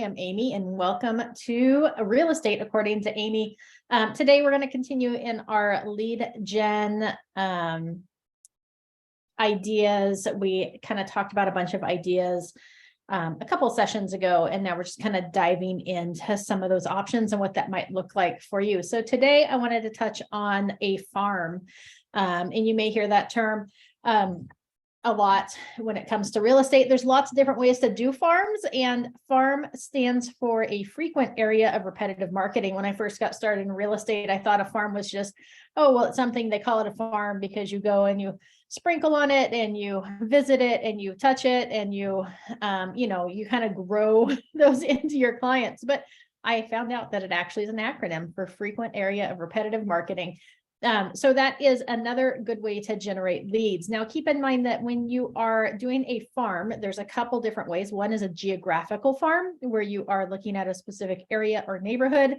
am Amy, and welcome to Real Estate According to Amy. Today, we're going to continue in our lead gen ideas. We kind of talked about a bunch of ideas a couple sessions ago, and now we're just kind of diving into some of those options and what that might look like for you. So today, I wanted to touch on a farm, and you may hear that term a lot when it comes to real estate. There's lots of different ways to do farms, and farm stands for a frequent area of repetitive marketing. When I first got started in real estate, I thought a farm was just, oh, well, it's something, they call it a farm because you go and you sprinkle on it and you visit it and you touch it and you kind of grow those into your clients. But I found out that it actually is an acronym for frequent area of repetitive marketing. So that is another good way to generate leads. Now, keep in mind that when you are doing a farm, there's a couple different ways. One is a geographical farm, where you are looking at a specific area or neighborhood.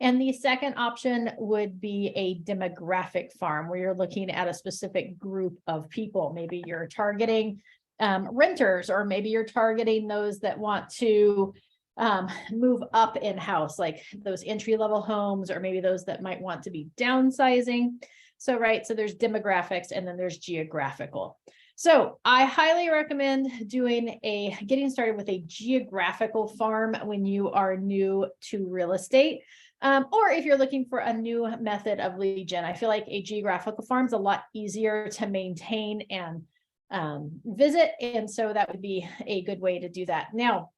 And the second option would be a demographic farm, where you're looking at a specific group of people. Maybe you're targeting renters, or maybe you're targeting those that want to move up in house, like those entry-level homes, or maybe those that might want to be downsizing. So there's demographics and then there's geographical. So I highly recommend getting started with a geographical farm when you are new to real estate. Or if you're looking for a new method of lead gen. I feel like a geographical farm is a lot easier to maintain and visit. And so that would be a good way to do that. Now,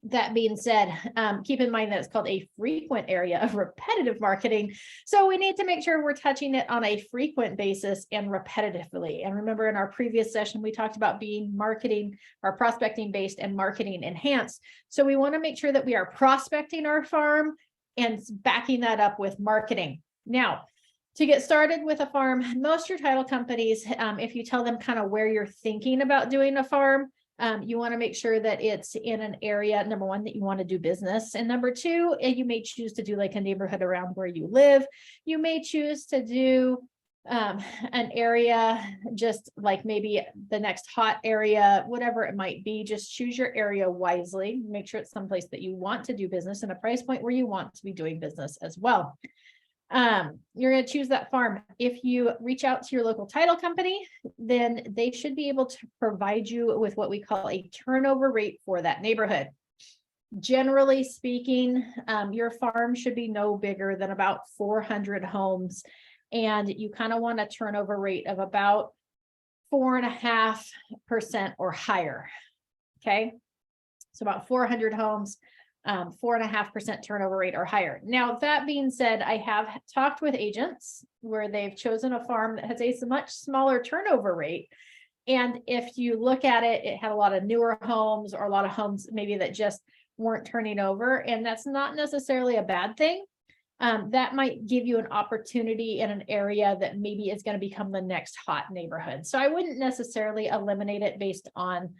that being said, keep in mind that it's called a frequent area of repetitive marketing. So we need to make sure we're touching it on a frequent basis and repetitively. And remember, in our previous session, we talked about being marketing or prospecting based and marketing enhanced. So we want to make sure that we are prospecting our farm and backing that up with marketing. Now, to get started with a farm, most of your title companies, if you tell them kind of where you're thinking about doing a farm, you want to make sure that it's in an area, number one, that you want to do business. And number two, you may choose to do like a neighborhood around where you live. You may choose to do an area, just like maybe the next hot area, whatever it might be. Just choose your area wisely. Make sure it's someplace that you want to do business and a price point where you want to be doing business as well. You're going to choose that farm. If you reach out to your local title company, then they should be able to provide you with what we call a turnover rate for that neighborhood. Generally speaking, your farm should be no bigger than about 400 homes, and you kind of want a turnover rate of about 4.5% or higher. Okay, so about 400 homes. 4.5% turnover rate or higher. Now, that being said, I have talked with agents where they've chosen a farm that has a much smaller turnover rate. And if you look at it, it had a lot of newer homes, or a lot of homes maybe that just weren't turning over. And that's not necessarily a bad thing. That might give you an opportunity in an area that maybe is going to become the next hot neighborhood. So I wouldn't necessarily eliminate it based on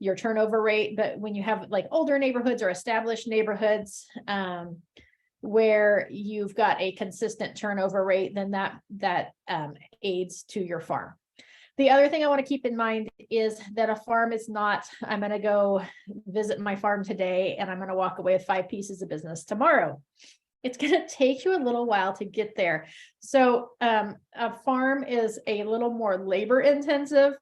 your turnover rate, but when you have like older neighborhoods or established neighborhoods where you've got a consistent turnover rate, then that aids to your farm. The other thing I want to keep in mind is that a farm is not, I'm going to go visit my farm today and I'm going to walk away with 5 pieces of business tomorrow. It's going to take you a little while to get there. So a farm is a little more labor intensive,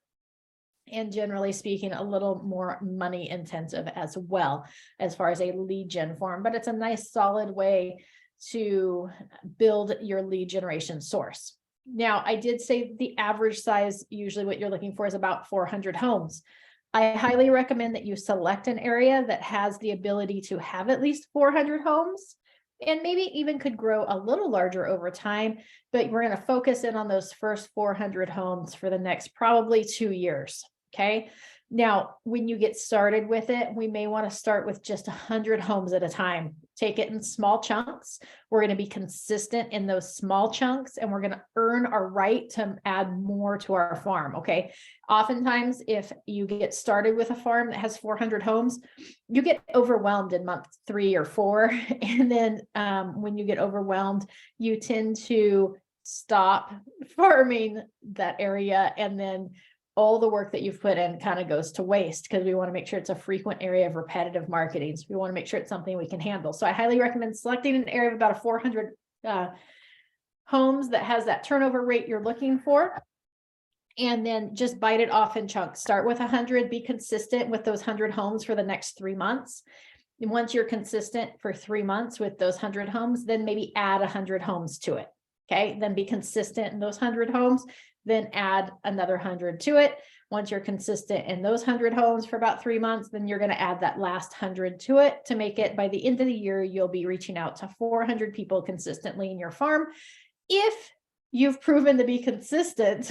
and generally speaking, a little more money intensive as well, as far as a lead gen farm, but it's a nice solid way to build your lead generation source. Now, I did say the average size, usually what you're looking for is about 400 homes. I highly recommend that you select an area that has the ability to have at least 400 homes, and maybe even could grow a little larger over time, but we're going to focus in on those first 400 homes for the next probably 2 years. Okay. Now, when you get started with it, we may want to start with just 100 homes at a time. Take it in small chunks. We're going to be consistent in those small chunks, and we're going to earn our right to add more to our farm. Okay. Oftentimes, if you get started with a farm that has 400 homes, you get overwhelmed in month 3 or 4. And then when you get overwhelmed, you tend to stop farming that area and then all the work that you've put in kind of goes to waste, because we want to make sure it's a frequent area of repetitive marketing. So we want to make sure it's something we can handle. So I highly recommend selecting an area of about 400 homes that has that turnover rate you're looking for. And then just bite it off in chunks. Start with 100, be consistent with those 100 homes for the next 3 months. And once you're consistent for 3 months with those 100 homes, then maybe add 100 homes to it. Okay, then be consistent in those 100 homes, then add another 100 to it. Once you're consistent in those 100 homes for about 3 months, then you're going to add that last 100 to it to make it, by the end of the year, you'll be reaching out to 400 people consistently in your farm, if you've proven to be consistent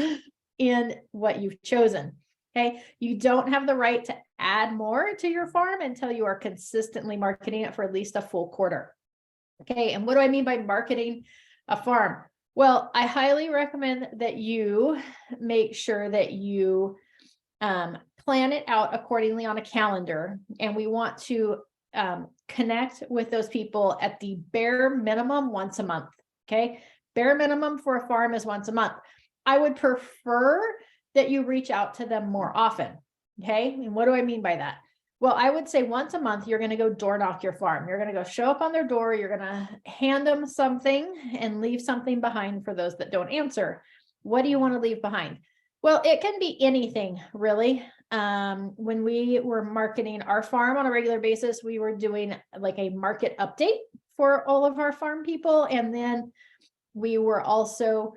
in what you've chosen. Okay, you don't have the right to add more to your farm until you are consistently marketing it for at least a full quarter. Okay, and what do I mean by marketing a farm? Well, I highly recommend that you make sure that you plan it out accordingly on a calendar, and we want to connect with those people at the bare minimum once a month. Okay, bare minimum for a farm is once a month. I would prefer that you reach out to them more often. Okay, and what do I mean by that? Well, I would say once a month, you're going to go door knock your farm. You're going to go show up on their door. You're going to hand them something and leave something behind for those that don't answer. What do you want to leave behind? Well, it can be anything, really. When we were marketing our farm on a regular basis, we were doing like a market update for all of our farm people. And then we were also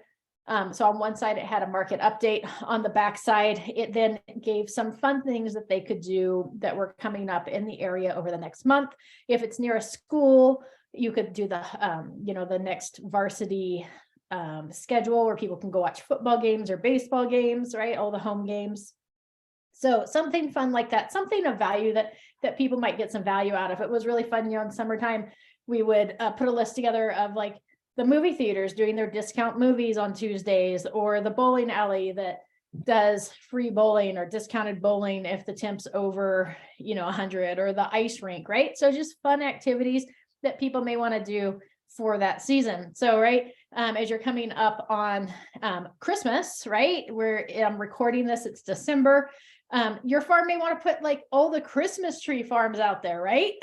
so on one side, it had a market update. On the back side, it then gave some fun things that they could do that were coming up in the area over the next month. If it's near a school, you could do the, the next varsity schedule where people can go watch football games or baseball games, right? All the home games. So something fun like that, something of value that people might get some value out of. It was really fun, in summertime, we would put a list together of like the movie theaters doing their discount movies on Tuesdays, or the bowling alley that does free bowling or discounted bowling if the temp's over, 100, or the ice rink, right? So just fun activities that people may want to do for that season. So, right, as you're coming up on Christmas, right, where I'm recording this, it's December, your farm may want to put like all the Christmas tree farms out there, right?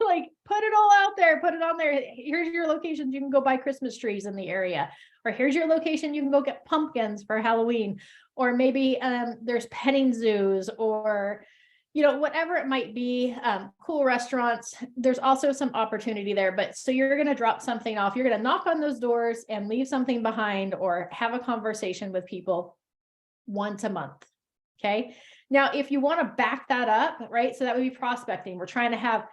Like put it all out there, put it on there. Here's your locations. You can go buy Christmas trees in the area, or here's your location. You can go get pumpkins for Halloween, or maybe there's petting zoos, or, whatever it might be, cool restaurants. There's also some opportunity there, but so you're going to drop something off. You're going to knock on those doors and leave something behind, or have a conversation with people once a month. Okay. Now, if you want to back that up, right? So that would be prospecting. We're trying to have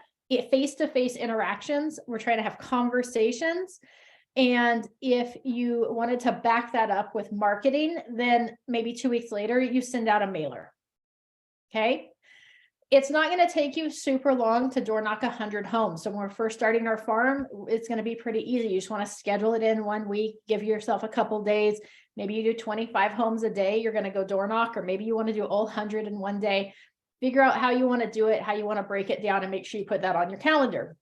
face-to-face interactions. We're trying to have conversations. And if you wanted to back that up with marketing, then maybe 2 weeks later, you send out a mailer. Okay. It's not going to take you super long to door knock 100 homes. So when we're first starting our farm, it's going to be pretty easy. You just want to schedule it in 1 week, give yourself a couple days. Maybe you do 25 homes a day. You're going to go door knock, or maybe you want to do all 100 in 1 day. Figure out how you want to do it, how you want to break it down, and make sure you put that on your calendar.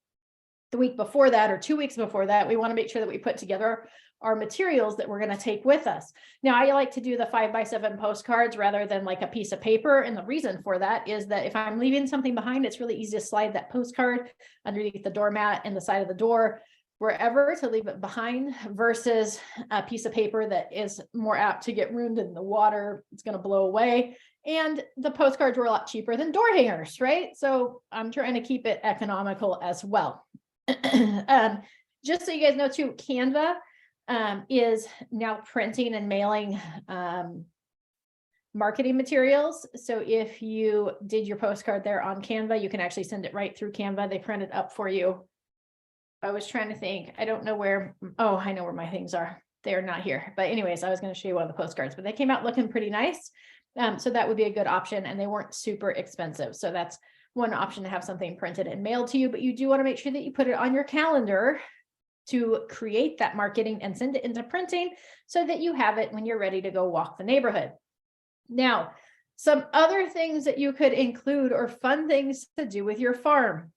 The week before that, or 2 weeks before that, we want to make sure that we put together our materials that we're going to take with us. Now, I like to do the 5x7 postcards rather than like a piece of paper. And the reason for that is that if I'm leaving something behind, it's really easy to slide that postcard underneath the doormat and the side of the door, wherever, to leave it behind, versus a piece of paper that is more apt to get ruined in the water. It's going to blow away. And the postcards were a lot cheaper than door hangers, right? So I'm trying to keep it economical as well. Just so you guys know too, Canva is now printing and mailing marketing materials. So if you did your postcard there on Canva, you can actually send it right through Canva. They print it up for you. I was trying to think, I don't know where, oh, I know where my things are. They're not here. But anyways, I was going to show you one of the postcards, but they came out looking pretty nice. So that would be a good option, and they weren't super expensive. So that's one option, to have something printed and mailed to you, but you do want to make sure that you put it on your calendar to create that marketing and send it into printing so that you have it when you're ready to go walk the neighborhood. Now, some other things that you could include, or fun things to do with your farm.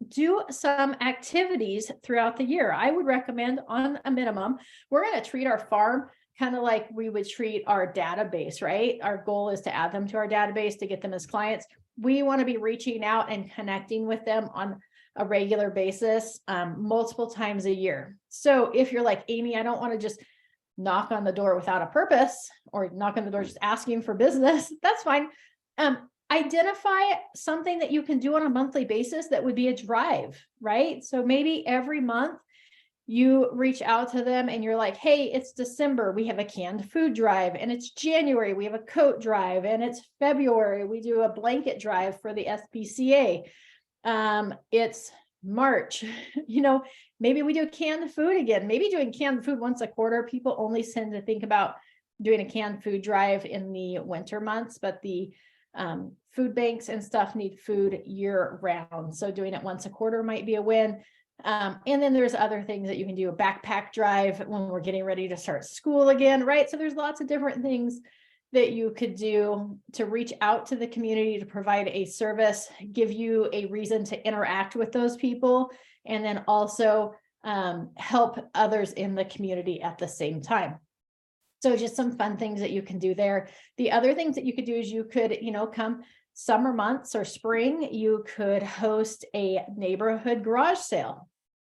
Do some activities throughout the year. I would recommend, on a minimum, we're going to treat our farm kind of like we would treat our database, right? Our goal is to add them to our database to get them as clients. We want to be reaching out and connecting with them on a regular basis, multiple times a year. So if you're like, Amy, I don't want to just knock on the door without a purpose, or knock on the door just asking for business, that's fine. Identify something that you can do on a monthly basis that would be a drive, right? So maybe every month you reach out to them and you're like, hey, it's December, we have a canned food drive, and it's January, we have a coat drive, and it's February, we do a blanket drive for the SPCA. It's March, maybe we do canned food again, maybe doing canned food once a quarter. People only tend to think about doing a canned food drive in the winter months, but the food banks and stuff need food year round. So doing it once a quarter might be a win. And then there's other things that you can do, a backpack drive when we're getting ready to start school again, right? So there's lots of different things that you could do to reach out to the community, to provide a service, give you a reason to interact with those people, and then also help others in the community at the same time. So just some fun things that you can do there. The other things that you could do is you could, come summer months or spring, you could host a neighborhood garage sale,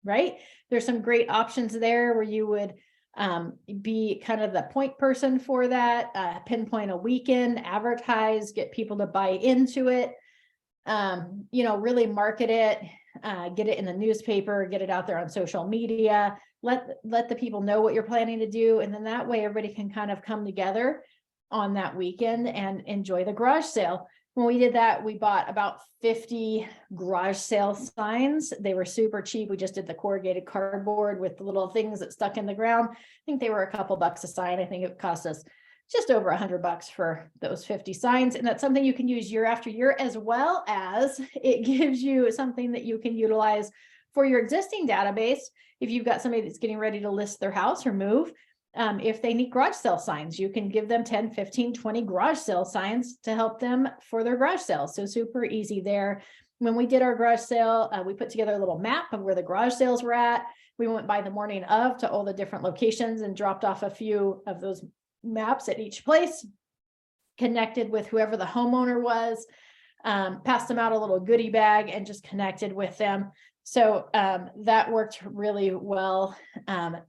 right? There's some great options there where you would be kind of the point person for that, pinpoint a weekend, advertise, get people to buy into it, really market it, get it in the newspaper, get it out there on social media, let the people know what you're planning to do. And then that way everybody can kind of come together on that weekend and enjoy the garage sale. When we did that, we bought about 50 garage sale signs. They were super cheap. We just did the corrugated cardboard with the little things that stuck in the ground. I think they were a couple bucks a sign. I think it cost us just over $100 for those 50 signs. And that's something you can use year after year, as well as it gives you something that you can utilize for your existing database. If you've got somebody that's getting ready to list their house or move, if they need garage sale signs, you can give them 10, 15, 20 garage sale signs to help them for their garage sale. So super easy there. When we did our garage sale, we put together a little map of where the garage sales were at. We went by the morning of to all the different locations and dropped off a few of those maps at each place, connected with whoever the homeowner was, passed them out a little goodie bag, and just connected with them. So that worked really well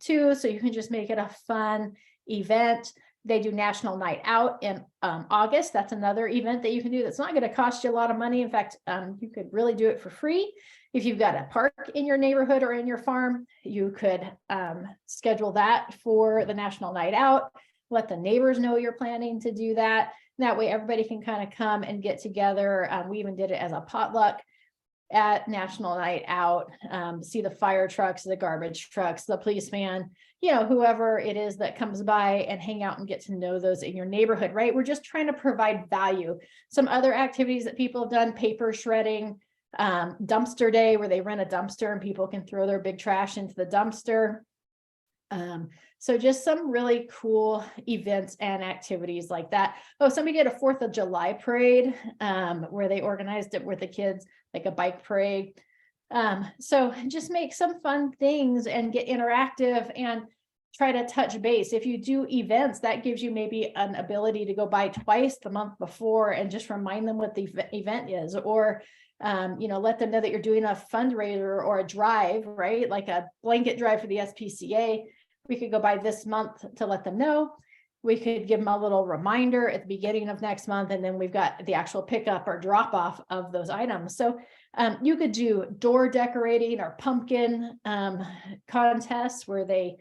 too. So you can just make it a fun event. They do National Night Out in August. That's another event that you can do that's not going to cost you a lot of money. In fact, you could really do it for free. If you've got a park in your neighborhood or in your farm, you could schedule that for the National Night Out. Let the neighbors know you're planning to do that. That way everybody can kind of come and get together. We even did it as a potluck at National Night Out, see the fire trucks, the garbage trucks, the policeman, whoever it is that comes by, and hang out and get to know those in your neighborhood, right? We're just trying to provide value. Some other activities that people have done: paper shredding, dumpster day, where they rent a dumpster and people can throw their big trash into the dumpster. So just some really cool events and activities like that. Oh, somebody did a 4th of July parade, where they organized it with the kids, like a bike parade. So just make some fun things and get interactive and try to touch base. If you do events, that gives you maybe an ability to go by twice the month before and just remind them what the event is, or let them know that you're doing a fundraiser or a drive, right? Like a blanket drive for the SPCA. We could go by this month to let them know. We could give them a little reminder at the beginning of next month, and then we've got the actual pickup or drop off of those items. So you could do door decorating or pumpkin contests where they,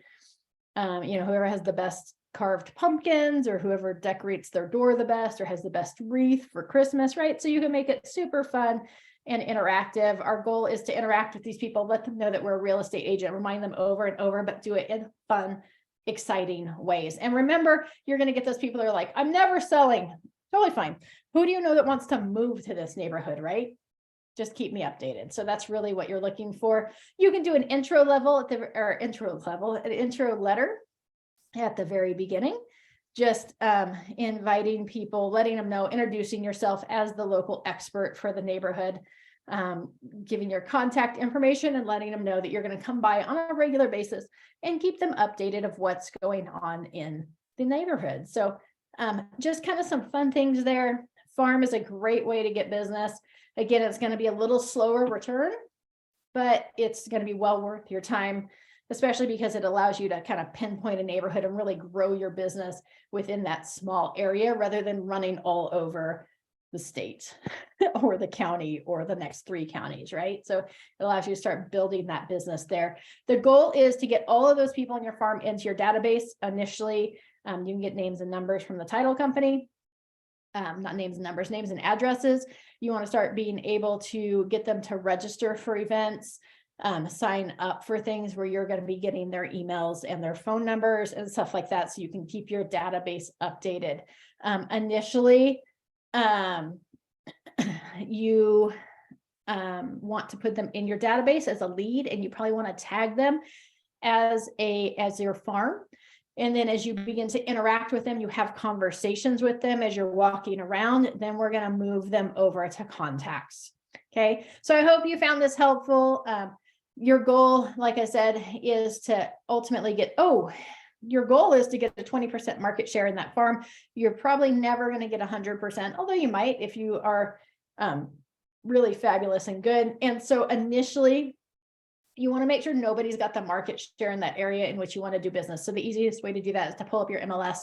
whoever has the best carved pumpkins, or whoever decorates their door the best or has the best wreath for Christmas, right? So you can make it super fun and interactive. Our goal is to interact with these people, let them know that we're a real estate agent, remind them over and over, but do it in fun, exciting ways. And remember, you're going to get those people that are like, I'm never selling. Totally fine. Who do you know that wants to move to this neighborhood, right? Just keep me updated. So that's really what you're looking for. You can do an intro letter at the very beginning, just inviting people, letting them know, introducing yourself as the local expert for the neighborhood. giving your contact information and letting them know that you're going to come by on a regular basis and keep them updated of what's going on in the neighborhood. So just kind of some fun things there. Farm is a great way to get business. Again, it's going to be a little slower return, but it's going to be well worth your time, especially because it allows you to kind of pinpoint a neighborhood and really grow your business within that small area rather than running all over the state or the county or the next 3 counties, right? So it allows you to start building that business there. The goal is to get all of those people on your farm into your database initially. You can get names and numbers from the title company. Not names and numbers, names and addresses. You want to start being able to get them to register for events, sign up for things where you're going to be getting their emails and their phone numbers and stuff like that, so you can keep your database updated. Initially, you want to put them in your database as a lead, and you probably want to tag them as your farm. And then as you begin to interact with them, you have conversations with them as you're walking around, then we're going to move them over to contacts. Okay, so I hope you found this helpful. Your goal, like I said, is to ultimately your goal is to get a 20% market share in that farm. You're probably never going to get 100%, although you might if you are really fabulous and good. And so initially, you want to make sure nobody's got the market share in that area in which you want to do business. So the easiest way to do that is to pull up your MLS,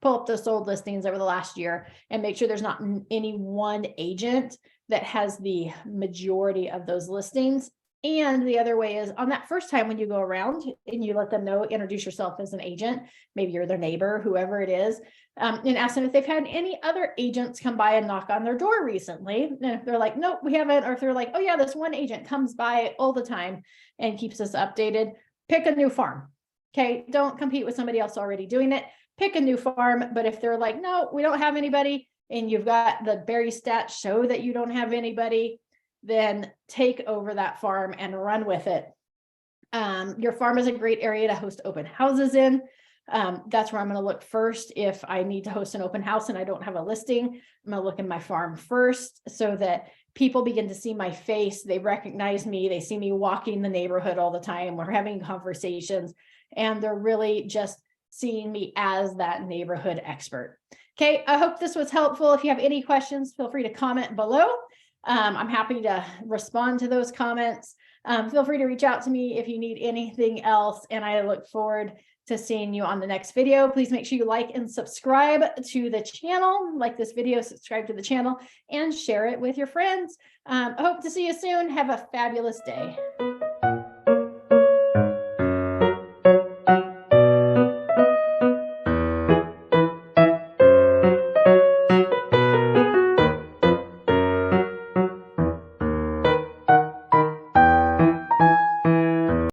pull up the sold listings over the last year, and make sure there's not any one agent that has the majority of those listings. And the other way is on that first time when you go around and you let them know, introduce yourself as an agent, maybe you're their neighbor, whoever it is, and ask them if they've had any other agents come by and knock on their door recently. And if they're like, nope, we haven't, or if they're like, oh yeah, this one agent comes by all the time and keeps us updated, pick a new farm. Okay, don't compete with somebody else already doing it. Pick a new farm. But if they're like, no, we don't have anybody, and you've got the Barry stats show that you don't have anybody, then take over that farm and run with it. Your farm is a great area to host open houses in. That's where I'm going to look first. If I need to host an open house and I don't have a listing, I'm going to look in my farm first so that people begin to see my face. They recognize me. They see me walking the neighborhood all the time. We're having conversations, and they're really just seeing me as that neighborhood expert. Okay, I hope this was helpful. If you have any questions, feel free to comment below. I'm happy to respond to those comments. Feel free to reach out to me if you need anything else, and I look forward to seeing you on the next video. Please make sure you like and subscribe to the channel, like this video, subscribe to the channel, and share it with your friends. I hope to see you soon. Have a fabulous day.